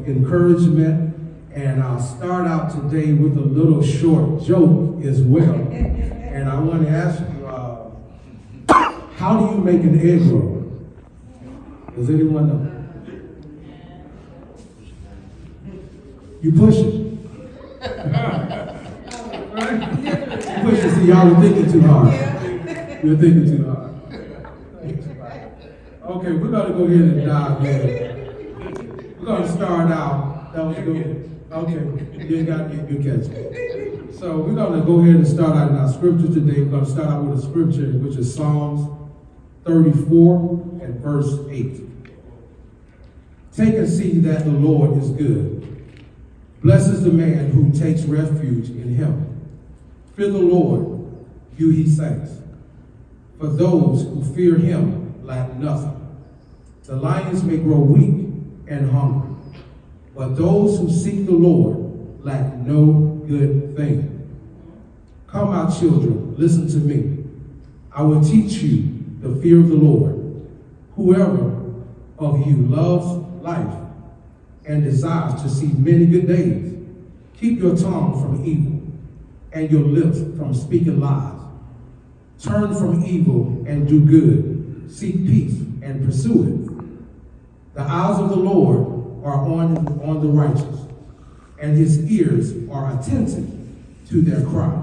encouragement. And I'll start out today with a little short joke as well. And I want to ask you, how do you make an egg roll? Does anyone know? You push it. You push it. See, y'all are thinking too hard. You're thinking too hard. Okay, we're going to go ahead and dive in. We're going to start out. That was good. Okay, you got it, you catch it. So we're going to go ahead and start out in our scripture today. We're going to start out with a scripture, which is Psalms 34 and verse 8. Take and see that the Lord is good. Blessed is the man who takes refuge in him. Fear the Lord, you he saints. For those who fear him lack nothing. The lions may grow weak and hungry, but those who seek the Lord lack no good thing. Come, my children, listen to me. I will teach you the fear of the Lord. Whoever of you loves life and desires to see many good days, keep your tongue from evil and your lips from speaking lies. Turn from evil and do good. Seek peace and pursue it. The eyes of the Lord are on the righteous, and his ears are attentive to their cry.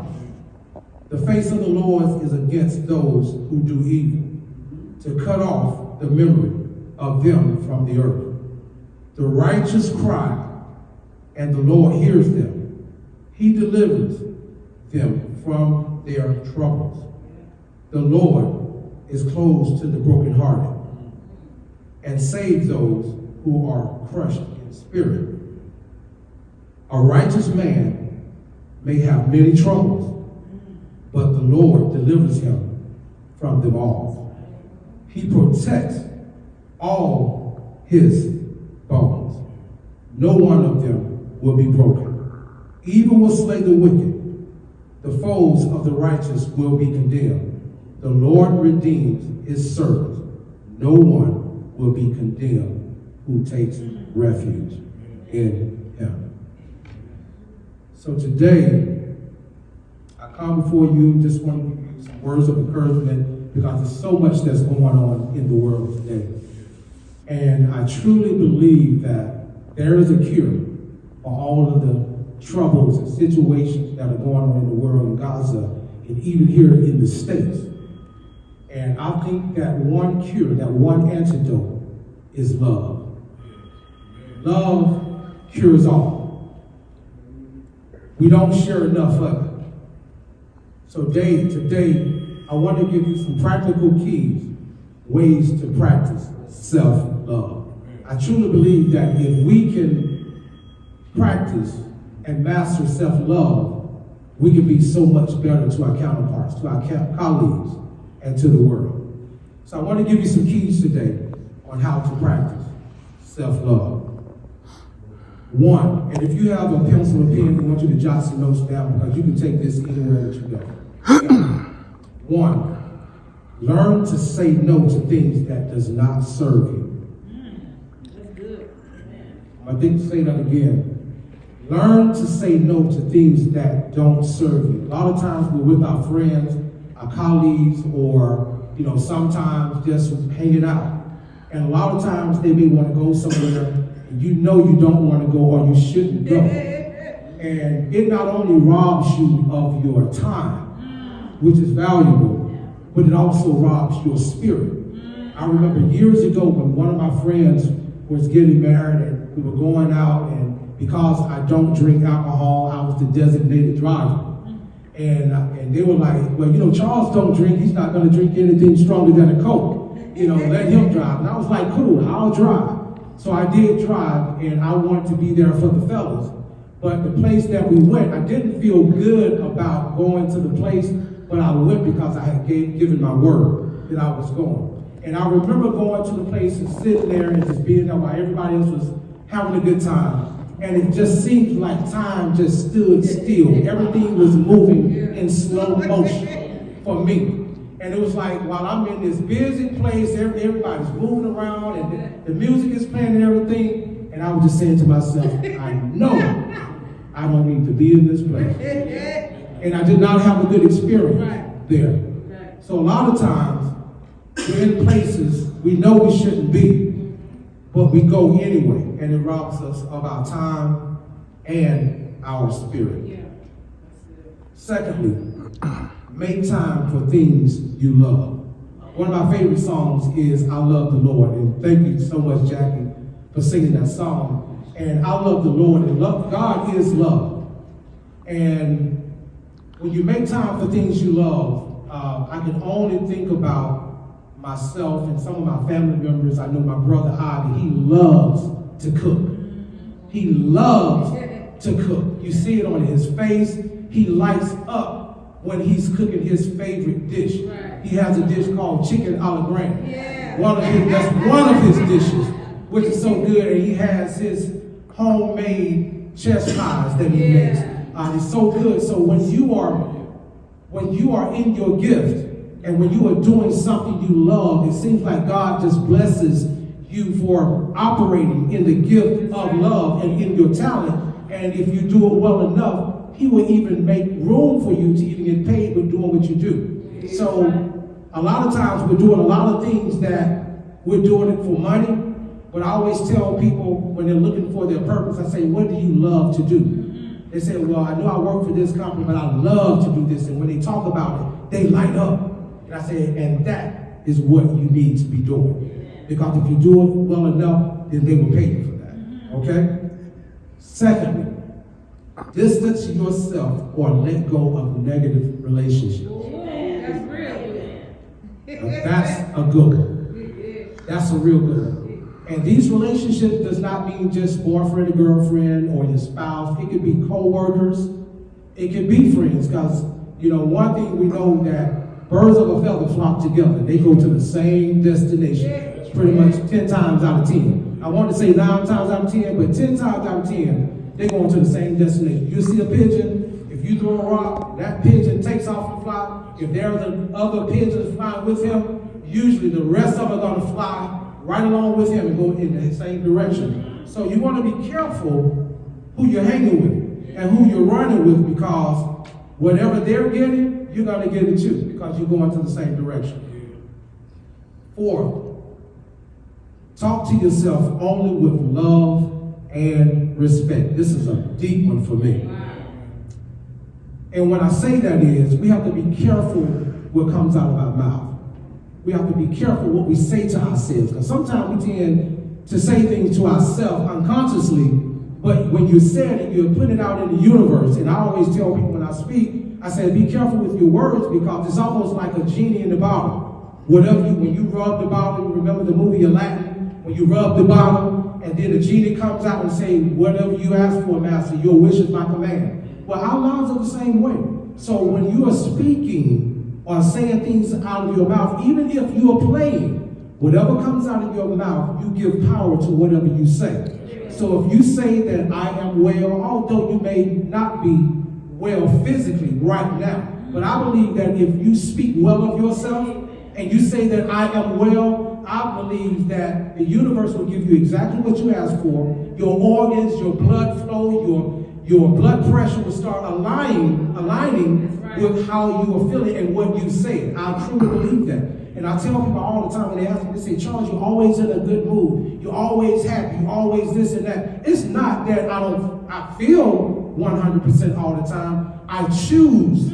The face of the Lord is against those who do evil, to cut off the memory of them from the earth. The righteous cry, and the Lord hears them. He delivers them from their troubles. The Lord is close to the brokenhearted and saves those who are crushed in spirit. A righteous man may have many troubles, but the Lord delivers him from them all. He protects all his bones. No one of them will be broken. Evil will slay the wicked. The foes of the righteous will be condemned. The Lord redeems his servants. No one will be condemned who takes refuge in him. So today, I come before you, just want to give you some words of encouragement because there's so much that's going on in the world today. And I truly believe that there is a cure for all of the troubles and situations that are going on in the world, in Gaza, and even here in the States. And I think that one cure, that one antidote is love. Love cures all. We don't share enough of it. So today, I want to give you some practical keys, ways to practice self-love. I truly believe that if we can practice and master self-love, we can be so much better to our counterparts, to our colleagues, and to the world. So I want to give you some keys today on how to practice self-love. One, and if you have a pencil or pen, I want you to jot some notes down because you can take this anywhere that you go. One, learn to say no to things that does not serve you. That's good. I think to say that again. Learn to say no to things that don't serve you. A lot of times we're with our friends, our colleagues, or sometimes just hanging out. And a lot of times they may want to go somewhere and you know you don't want to go or you shouldn't go. And it not only robs you of your time, which is valuable, but it also robs your spirit. I remember years ago when one of my friends was getting married and we were going out, and because I don't drink alcohol, I was the designated driver. And they were like, well, Charles don't drink. He's not going to drink anything stronger than a Coke. Let him drive. And I was like, cool, I'll drive. So I did drive, and I wanted to be there for the fellas. But the place that we went, I didn't feel good about going to the place, but I went because I had given my word that I was going. And I remember going to the place and sitting there and just being there while everybody else was having a good time. And it just seemed like time just stood still. Everything was moving in slow motion for me. And it was like, while I'm in this busy place, everybody's moving around and the music is playing and everything, And I was just saying to myself, I know I don't need to be in this place. And I did not have a good experience there. So a lot of times, we're in places we know we shouldn't be, but we go anyway, and it robs us of our time and our spirit. Secondly, make time for things you love. One of my favorite songs is I Love the Lord, and thank you so much, Jackie, for singing that song. And I love the Lord, and God is love. And when you make time for things you love, I can only think about myself and some of my family members. I know my brother Ivy, he loves to cook. He loves to cook. You see it on his face. He lights up when he's cooking his favorite dish. He has a dish called chicken a la grain. That's one of his dishes, which is so good. And he has his homemade chest pies that he makes. It's so good. So when you are in your gift, and when you are doing something you love, it seems like God just blesses you for operating in the gift of love and in your talent. And if you do it well enough, he will even make room for you to even get paid with doing what you do. So a lot of times we're doing a lot of things that we're doing it for money. But I always tell people when they're looking for their purpose, I say, what do you love to do? They say, well, I know I work for this company, but I love to do this. And when they talk about it, they light up. And I say, and that is what you need to be doing. Because if you do it well enough, then they will pay you for that. Okay? Secondly, distance yourself or let go of negative relationships. That's real. That's a good one. That's a real good one. And these relationships does not mean just boyfriend or girlfriend or your spouse. It could be co-workers. It could be friends. Because, one thing we know that birds of a feather flock together. They go to the same destination. It's pretty much 10 times out of 10. I want to say 9 times out of 10, but 10 times out of 10, they're going to the same destination. You see a pigeon, if you throw a rock, that pigeon takes off and fly. If there's other pigeons flying with him, usually the rest of them are going to fly right along with him and go in the same direction. So you want to be careful who you're hanging with and who you're running with, because whatever they're getting, you're going to get it too, because you're going to the same direction. Fourth, talk to yourself only with love and respect. This is a deep one for me. And when I say that is, we have to be careful what comes out of our mouth. We have to be careful what we say to ourselves, because sometimes we tend to say things to ourselves unconsciously, but when you say it, you're putting it out in the universe. And I always tell people when I speak, I said, be careful with your words, because it's almost like a genie in the bottle. When you rub the bottle, you remember the movie Aladdin, when you rub the bottle, and then the genie comes out and say, whatever you ask for, master, your wish is my command. Well, our lives are the same way. So when you are speaking or saying things out of your mouth, even if you are playing, whatever comes out of your mouth, you give power to whatever you say. So if you say that I am well, although you may not be well physically right now, but I believe that if you speak well of yourself and you say that I am well, I believe that the universe will give you exactly what you ask for. Your organs, your blood flow, your blood pressure will start aligning with how you are feeling and what you say. I truly believe that. And I tell people all the time when they ask me, they say, Charles, you're always in a good mood. You're always happy. You're always this and that. It's not that I feel 100% all the time. I choose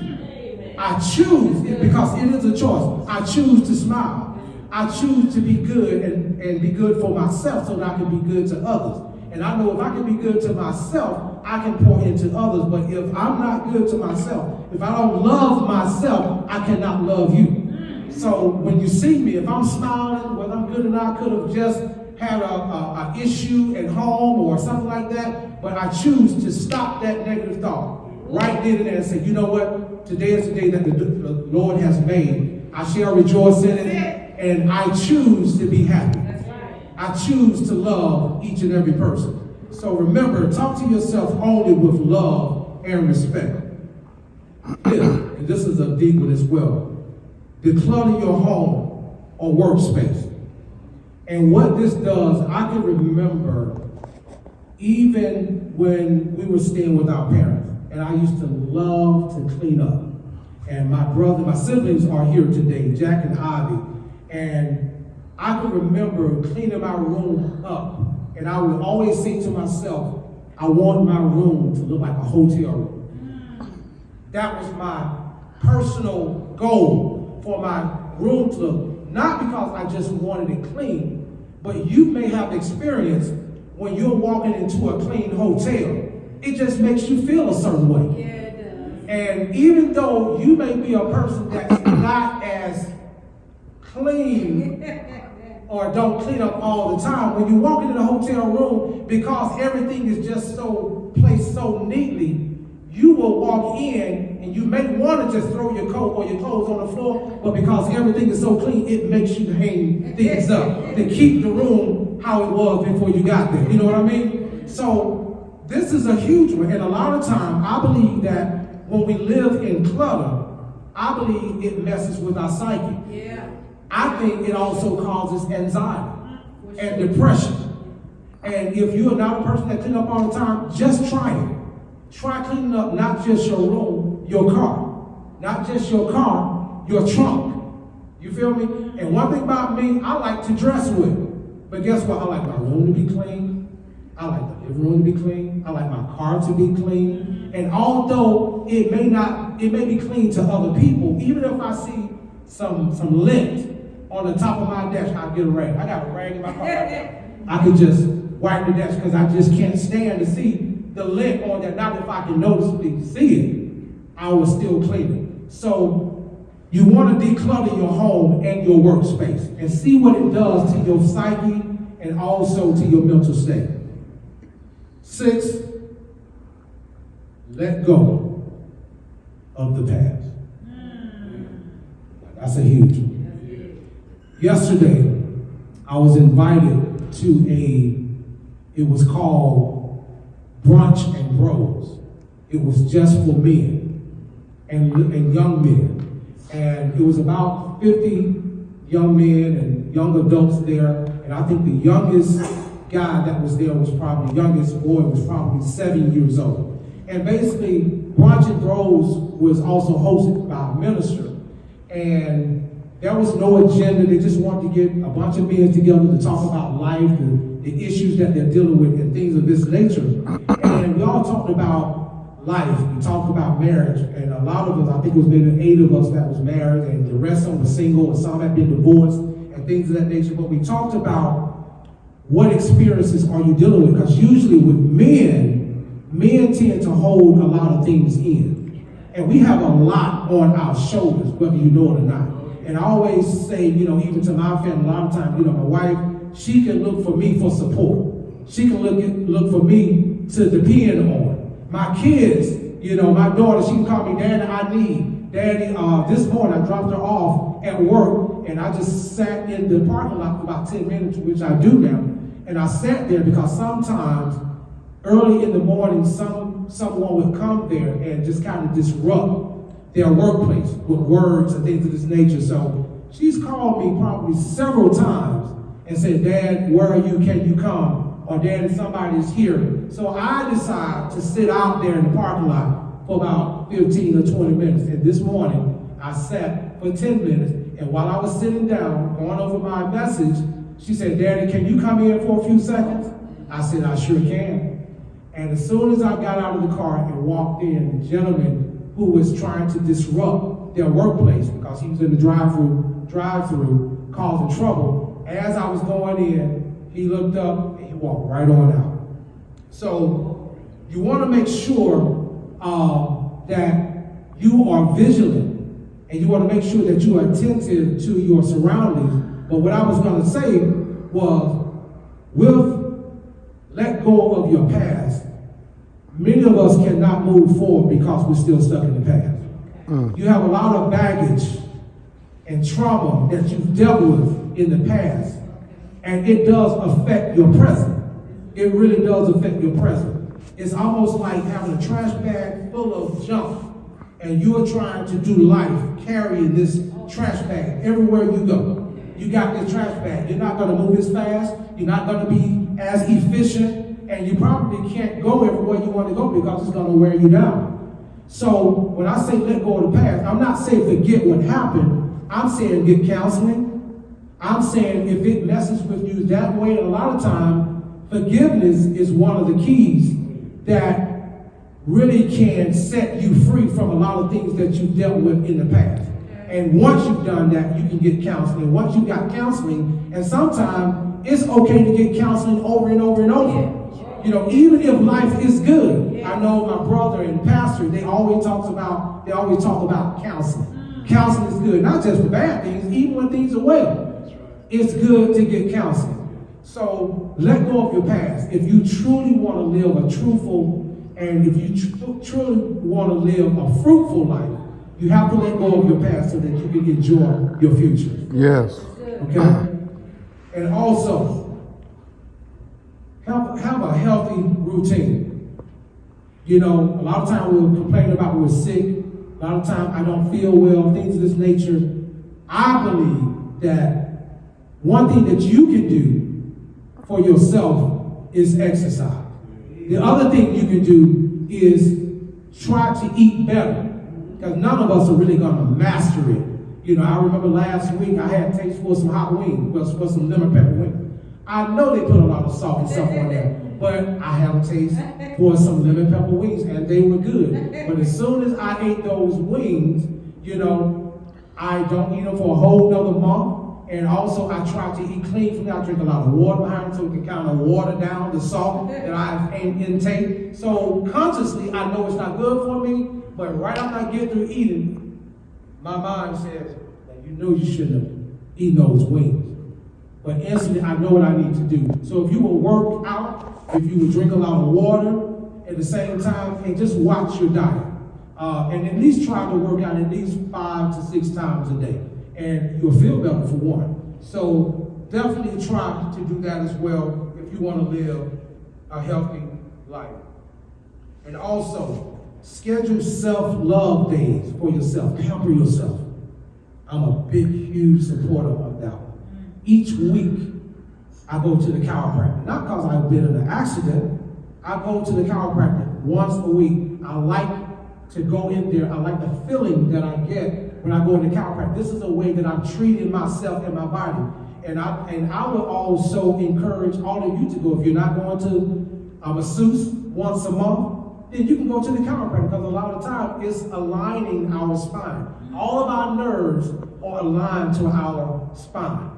because it is a choice. I choose to smile. I choose to be good and be good for myself so that I can be good to others. And I know if I can be good to myself, I can pour into others. But if I'm not good to myself, if I don't love myself, I cannot love you. So when you see me, if I'm smiling, whether I'm good or not, I could have just had an issue at home or something like that, but I choose to stop that negative thought right then and there and say, you know what? Today is the day that the Lord has made. I shall rejoice in it, and I choose to be happy. I choose to love each and every person. So remember, talk to yourself only with love and respect. And this is a deep one as well. Declutter your home or workspace. And what this does, I can remember even when we were staying with our parents. And I used to love to clean up. And my siblings are here today, Jack and Ivy. And I can remember cleaning my room up. And I would always say to myself, I want my room to look like a hotel room. That was my personal goal for my room to look. Not because I just wanted it clean, but you may have experienced when you're walking into a clean hotel, it just makes you feel a certain way. Yeah, it does. And even though you may be a person that's not as clean or don't clean up all the time, when you walk into the hotel room, because everything is just so placed so neatly, you will walk in and you may want to just throw your coat or your clothes on the floor, but because everything is so clean, it makes you hang things up to keep the room how it was before you got there. You know what I mean? So this is a huge one. And a lot of time, I believe that when we live in clutter, I believe it messes with our psyche. Yeah. I think it also causes anxiety and depression. And if you are not a person that clean up all the time, just try it. Try cleaning up not just your room, your car. Not just your car, your trunk. You feel me? And one thing about me, I like to dress well. But guess what? I like my room to be clean. I like the living room to be clean. I like my car to be clean. And although it may be clean to other people, even if I see some lint on the top of my desk, I'll get a rag. I got a rag in my car right now. I could just wipe the desk because I just can't stand to see the lint on there. Not if I can noticeably see it, I will still clean it. So you want to declutter your home and your workspace and see what it does to your psyche and also to your mental state. 6, let go of the past. That's a huge one. Yesterday, I was invited to it was called Brunch and Bros. It was just for men and young men. And it was about 50 young men and young adults there. And I think the youngest guy that was there was probably, the youngest boy was probably 7 years old. And basically, Brunch and Bros was also hosted by a minister. And there was no agenda. They just wanted to get a bunch of men together to talk about life, the issues that they're dealing with, and things of this nature. And we all talked about life. We talked about marriage. And a lot of us, I think it was maybe 8 of us that was married, and the rest of them were single, and some had been divorced, and things of that nature. But we talked about what experiences are you dealing with? Because usually with men tend to hold a lot of things in. And we have a lot on our shoulders, whether you know it or not. And I always say, even to my family, a lot of times, my wife, she can look for me for support. She can look for me to depend on. My kids, my daughter, she can call me, Daddy, I need. Daddy, this morning I dropped her off at work, and I just sat in the parking lot for about 10 minutes, which I do now. And I sat there because sometimes early in the morning, someone would come there and just kind of disrupt their workplace with words and things of this nature. So she's called me probably several times and said, Dad, where are you? Can you come? Or Dad, somebody's here. So I decided to sit out there in the parking lot for about 15 or 20 minutes. And this morning, I sat for 10 minutes. And while I was sitting down, going over my message, she said, Daddy, can you come in for a few seconds? I said, I sure can. And as soon as I got out of the car and walked in, the gentleman who was trying to disrupt their workplace because he was in the drive-through causing trouble, as I was going in, he looked up and he walked right on out. So you want to make sure that you are vigilant, and you want to make sure that you are attentive to your surroundings. But what I was going to say was, let go of your past. Many of us cannot move forward because we're still stuck in the past. You have a lot of baggage and trauma that you've dealt with in the past, and it does affect your present. It really does affect your present. It's almost like having a trash bag full of junk, and you're trying to do life carrying this trash bag everywhere you go. You got this trash bag. You're not going to move as fast. You're not going to be as efficient. and you probably can't go everywhere you want to go because it's going to wear you down. So when I say let go of the past, I'm not saying forget what happened. I'm saying get counseling. I'm saying if it messes with you that way, a lot of time, forgiveness is one of the keys that really can set you free from a lot of things that you've dealt with in the past. And once you've done that, you can get counseling. Once you've got counseling, and sometimes it's okay to get counseling over and over and over. You know, even if life is good. I know my brother and pastor, they always talk about counseling. Counseling is good, not just for bad things, even when things are well. It's good to get counseling. So let go of your past. If you truly want to live a truthful, and if you truly want to live a fruitful life, you have to let go of your past so that you can enjoy your future. Yes. Okay? And also, have a healthy routine. You know, a lot of times we'll complain about we're sick. A lot of times I don't feel well, things of this nature. I believe that one thing that you can do for yourself is exercise. The other thing you can do is try to eat better, because none of us are really going to master it. You know, I remember last week I had taste for some hot wings, for some lemon pepper wings. I know they put a lot of salt and stuff on there, but I had a taste for some lemon pepper wings, and they were good. But as soon as I ate those wings, you know, I don't eat them for a whole nother month. And also, I try to eat clean from that. I drink a lot of water behind it so it can kind of water down the salt that I intake. So consciously, I know it's not good for me, but right after I get through eating, my mind says, that you know you shouldn't have eaten those wings. But instantly, I know what I need to do. So if you will work out, if you will drink a lot of water at the same time, and just watch your diet. And at least try to work out at least 5 to 6 times a day. And you'll feel better for one. So definitely try to do that as well if you want to live a healthy life. And also, schedule self-love days for yourself. Pamper yourself. I'm a big, huge supporter of that. Each week, I go to the chiropractor. Not because I've been in an accident. I go to the chiropractor once a week. I like to go in there. I like the feeling that I get when I go into chiropractic. This is a way that I'm treating myself and my body. And I would also encourage all of you to go. If you're not going to a masseuse once a month, then you can go to the chiropractor, because a lot of time it's aligning our spine. All of our nerves are aligned to our spine.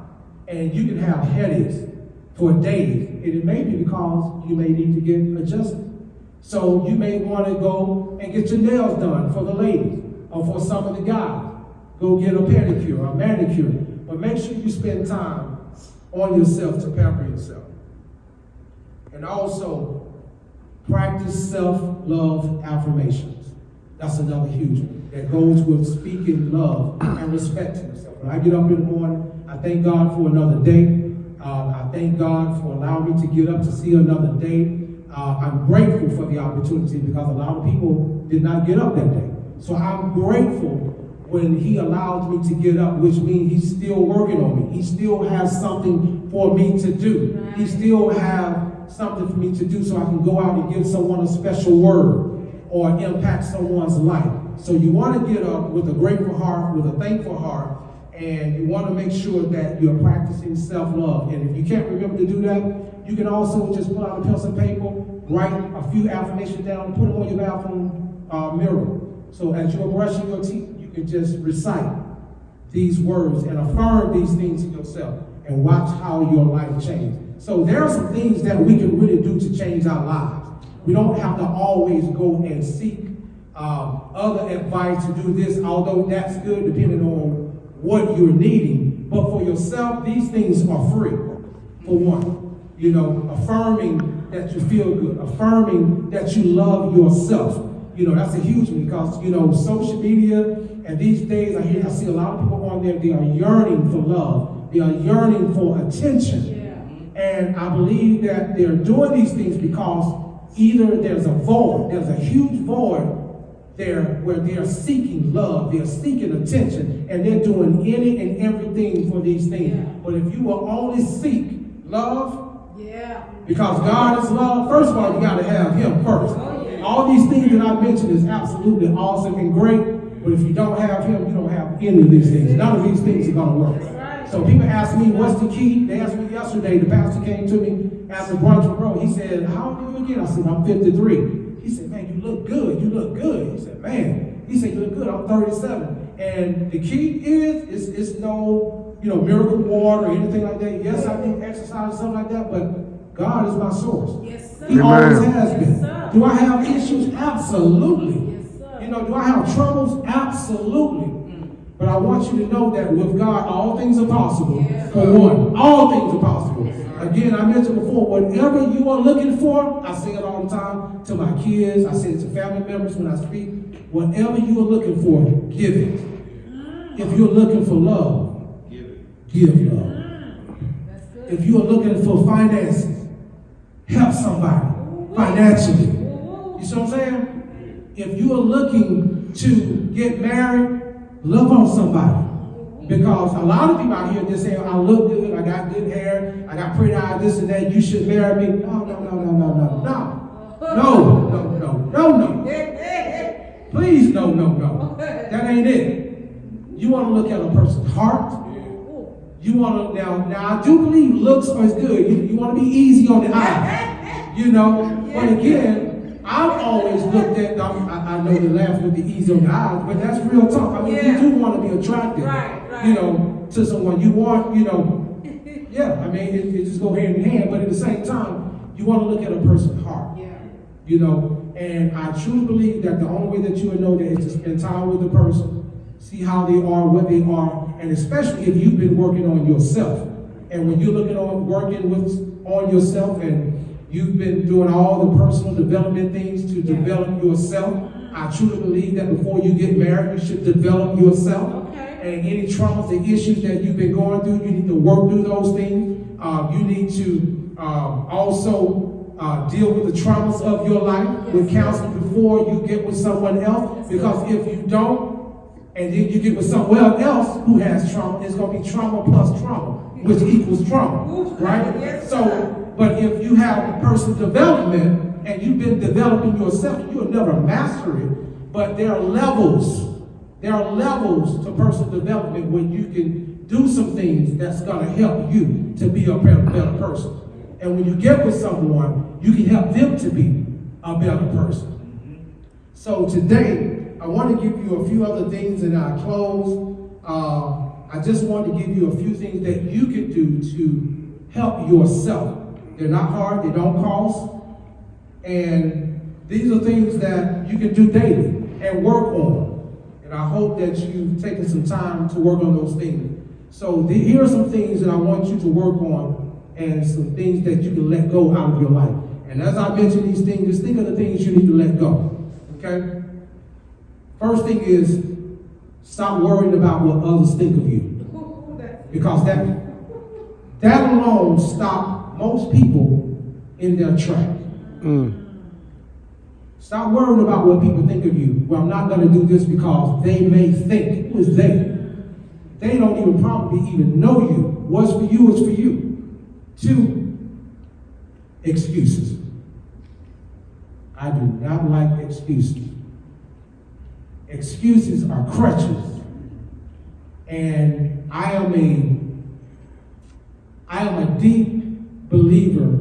And you can have headaches for days. And it may be because you may need to get adjusted. So you may want to go and get your nails done for the ladies, or for some of the guys. Go get a pedicure or a manicure. But make sure you spend time on yourself to pamper yourself. And also, practice self-love affirmations. That's another huge one that goes with speaking love and respecting yourself. When I get up in the morning, I thank God for another day. I thank God for allowing me to get up to see another day. I'm grateful for the opportunity, because a lot of people did not get up that day. So I'm grateful when he allows me to get up, which means he's still working on me. He still has something for me to do. He still has something for me to do, so I can go out and give someone a special word or impact someone's life. So you want to get up with a grateful heart, with a thankful heart, and you want to make sure that you're practicing self-love. And if you can't remember to do that, you can also just pull out a pencil and paper, write a few affirmations down, put them on your bathroom mirror. So as you're brushing your teeth, you can just recite these words and affirm these things to yourself, and watch how your life changes. So there are some things that we can really do to change our lives. We don't have to always go and seek other advice to do this, although that's good depending on what you're needing. But for yourself, these things are free. For one, you know, affirming that you feel good, affirming that you love yourself. You know, that's a huge one, because, you know, social media, and these days I see a lot of people on there, they are yearning for love. They are yearning for attention. Yeah. And I believe that they're doing these things because either there's a void, there's a huge void there where they are seeking love, they're seeking attention, and they're doing any and everything for these things. Yeah. But if you will only seek love, Because God is love. First of all, you got to have Him first. Oh, yeah. All these things that I mentioned is absolutely awesome and great. But if you don't have Him, you don't have any of these things. None of these things are going to work. Right. So people ask me, what's the key? They asked me yesterday, the pastor came to me after brunch with bro. He said, how old are you again? I said, I'm 53. He said, man, you look good. You look good. He said, man. He said, you look good. I'm 37. And the key is, it's no, miracle water or anything like that. Yes, I do exercise or something like that, but God is my source. Yes, sir. He always has Yes, been. sir. Do I have issues? Absolutely. Yes, sir. Do I have troubles? Absolutely. But I want you to know that with God, all things are possible. Yes. For one, all things are possible. Again, I mentioned before, whatever you are looking for, I say it all the time to my kids, I say it to family members when I speak, whatever you are looking for, give it. If you're looking for love, give love. That's good. If you are looking for finances, help somebody financially. You see what I'm saying? If you are looking to get married, love on somebody. Because a lot of people out here just saying, I look good, I got good hair, I got pretty eyes, this and that, you should marry me. No. Please, no. That ain't it. You want to look at a person's heart. You want to, now I do believe looks is good. You want to be easy on the eye. But again, I've always looked at, I know they laugh with the easy on the eyes, but that's real talk. I mean, you do want to be attractive, to someone. You want, yeah, I mean, it just go hand in hand, but at the same time, you want to look at a person's heart. And I truly believe that the only way that you will know that is to spend time with the person, see how they are, what they are, and especially if you've been working on yourself. And when you're working on yourself and you've been doing all the personal development things to develop yourself, I truly believe that before you get married, you should develop yourself. And any traumas and issues that you've been going through, you need to work through those things. You need to also deal with the traumas of your life with counseling before you get with someone else. Because if you don't, and then you get with someone else who has trauma, it's going to be trauma plus trauma, which equals trauma, right? So, but if you have personal development and you've been developing yourself, you'll never master it. But there are levels. There are levels to personal development where you can do some things that's going to help you to be a better person. And when you get with someone, you can help them to be a better person. So today, I want to give you a few other things in our close. I just want to give you a few things that you can do to help yourself. They're not hard, they don't cost. And these are things that you can do daily and work on. And I hope that you've taken some time to work on those things. So here are some things that I want you to work on and some things that you can let go out of your life. And as I mention these things, just think of the things you need to let go. Okay? First thing is, stop worrying about what others think of you. Because that alone stops most people in their track. Stop worrying about what people think of you. Well, I'm not going to do this because they may think. Who is they? They don't even probably even know you. What's for you is for you. 2, excuses. I do not like excuses. Excuses are crutches. And I am a deep believer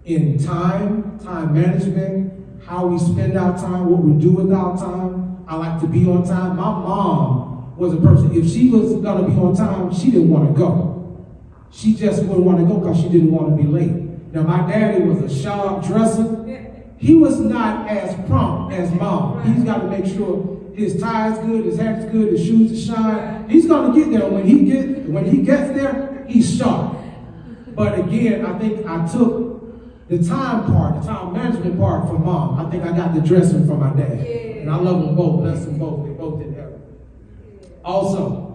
in time management, how we spend our time, what we do with our time. I like to be on time. My mom was a person, if she was going to be on time, she didn't want to go. She just wouldn't want to go because she didn't want to be late. Now, my daddy was a sharp dresser. He was not as prompt as mom. He's got to make sure his tie is good, his hat is good, his shoes are shine. He's going to get there. When he gets there, he's sharp. But again, I think I took the time management part from mom. I think I got the dressing from my dad. And I love them both. Bless them both. They both did that. Also,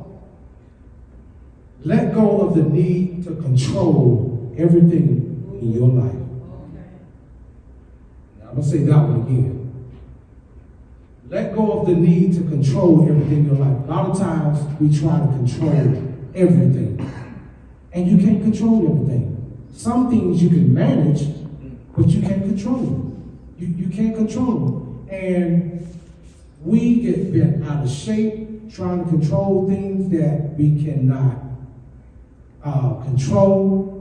let go of the need to control everything in your life. Now, I'm going to say that one again. Let go of the need to control everything in your life. A lot of times we try to control everything. And you can't control everything. some things you can manage, but you can't control them. You can't control them. And we get bent out of shape trying to control things that we cannot control.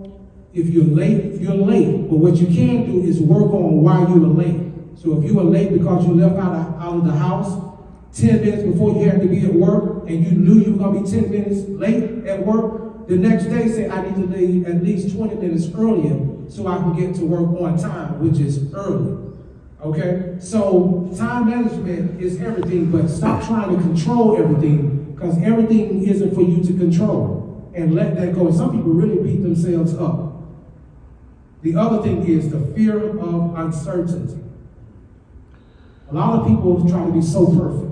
If you're late, you're late. But what you can do is work on why you were late. So if you were late because you left out of the house 10 minutes before you had to be at work, and you knew you were going to be 10 minutes late at work, the next day say, I need to leave at least 20 minutes earlier so I can get to work on time, which is early. Okay? So time management is everything, but stop trying to control everything, because everything isn't for you to control. And let that go. Some people really beat themselves up. The other thing is the fear of uncertainty. A lot of people try to be so perfect.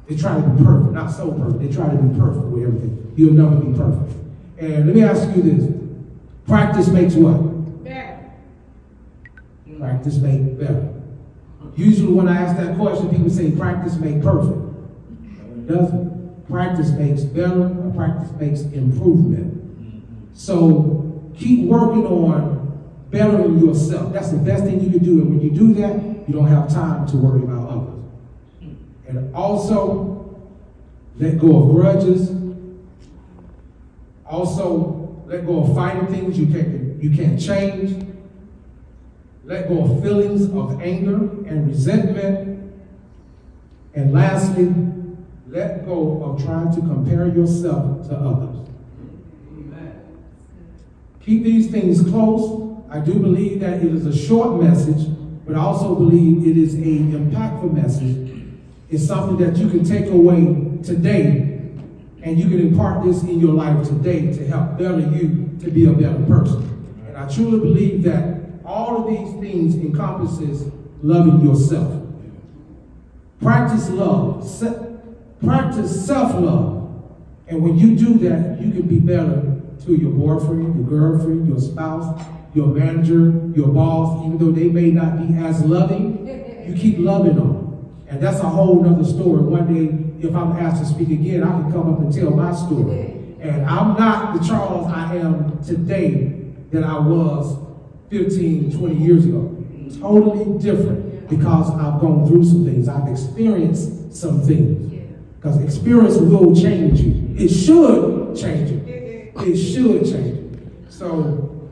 They try to be perfect, not so perfect. They try to be perfect with everything. You'll never be perfect. And let me ask you this. Practice makes what? Better. Practice makes better. Usually when I ask that question, people say practice makes perfect. It doesn't. Practice makes better, or practice makes improvement. So keep working on bettering yourself. That's the best thing you can do. And when you do that, you don't have time to worry about others. And also, let go of grudges. Also, let go of fighting things you can't change. Let go of feelings of anger and resentment. And lastly, let go of trying to compare yourself to others. Amen. Keep these things close. I do believe that it is a short message, but I also believe it is an impactful message. It's something that you can take away today, and you can impart this in your life today to help better you to be a better person. And I truly believe that all of these things encompasses loving yourself. Practice love. Practice self-love. And when you do that, you can be better to your boyfriend, your girlfriend, your spouse, your manager, your boss. Even though they may not be as loving, you keep loving them. And that's a whole nother story. One day, if I'm asked to speak again, I can come up and tell my story. And I'm not the Charles I am today that I was 15, 20 years ago. Totally different, because I've gone through some things. I've experienced some things. Because experience will change you. It should change you. It should change you. So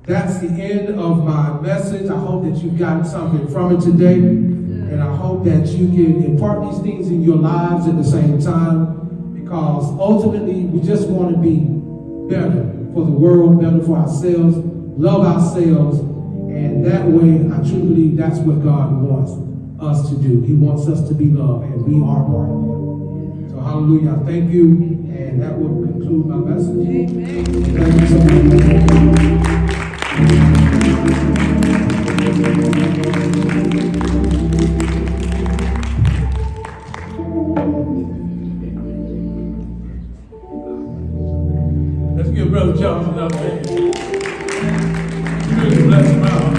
that's the end of my message. I hope that you've gotten something from it today. And I hope that you can impart these things in your lives at the same time, because ultimately we just want to be better for the world, better for ourselves, love ourselves, and that way I truly believe that's what God wants us to do. He wants us to be loved, and we are part of it. So hallelujah, thank you, and that will conclude my message. Amen. Thank you so much. Let's give Brother Charles another hand. Really bless my heart.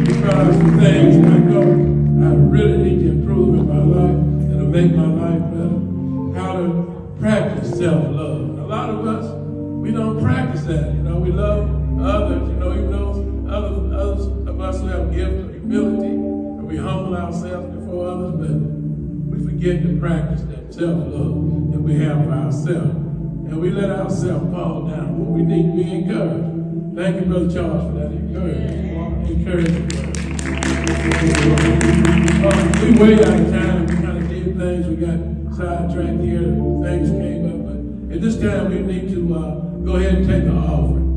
Because some things I know I really need to improve in my life, that'll make my life better. How to practice self-love. A lot of us, we don't practice that. We love others, even though others of us who have gift of humility, and we humble ourselves before others, but we forget to practice that self-love that we have for ourselves. And we let ourselves fall down when we need to be encouraged. Thank you, Brother Charles, for that encouragement. We way out of time. We kind of did things. We got sidetracked here. Things came up. But at this time, we need to go ahead and take an offering.